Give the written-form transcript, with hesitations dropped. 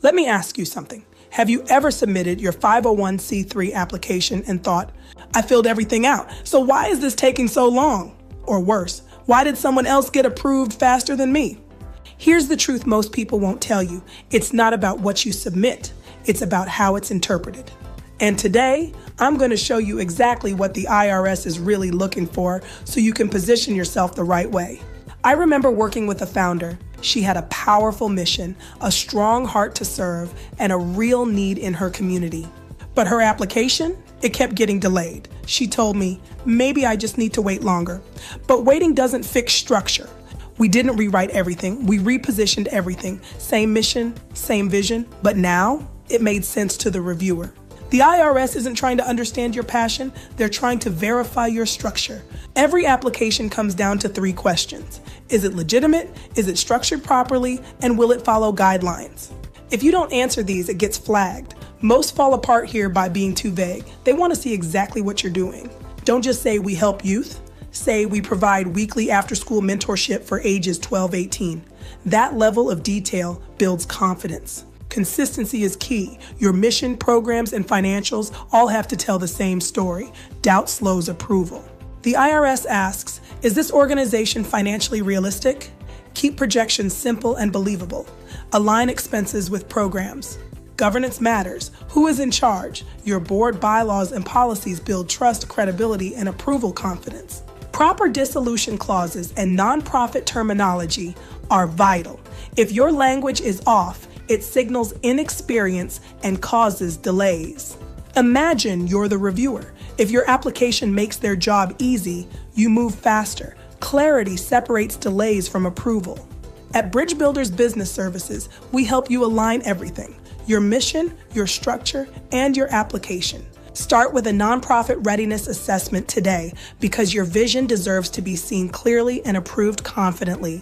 Let me ask you something. Have you ever submitted your 501c3 application and thought, I filled everything out, so why is this taking so long? Or worse, why did someone else get approved faster than me? Here's the truth most people won't tell you. It's not about what you submit. It's about how it's interpreted. And today, I'm going to show you exactly what the IRS is really looking for so you can position yourself the right way. I remember working with a founder. She had a powerful mission, a strong heart to serve, and a real need in her community. But her application, it kept getting delayed. She told me, maybe I just need to wait longer. But waiting doesn't fix structure. We didn't rewrite everything. We repositioned everything. Same mission, same vision, but now it made sense to the reviewer. The IRS isn't trying to understand your passion. They're trying to verify your structure. Every application comes down to 3 questions. Is it legitimate? Is it structured properly? And will it follow guidelines? If you don't answer these, it gets flagged. Most fall apart here by being too vague. They want to see exactly what you're doing. Don't just say we help youth. Say we provide weekly after-school mentorship for ages 12-18. That level of detail builds confidence. Consistency is key. Your mission, programs, and financials all have to tell the same story. Doubt slows approval. The IRS asks, is this organization financially realistic? Keep projections simple and believable. Align expenses with programs. Governance matters. Who is in charge? Your board bylaws and policies build trust, credibility, and approval confidence. Proper dissolution clauses and nonprofit terminology are vital. If your language is off, it signals inexperience and causes delays. Imagine you're the reviewer. If your application makes their job easy, you move faster. Clarity separates delays from approval. At Bridge Builders Business Services, we help you align everything: your mission, your structure, and your application. Start with a nonprofit readiness assessment today because your vision deserves to be seen clearly and approved confidently.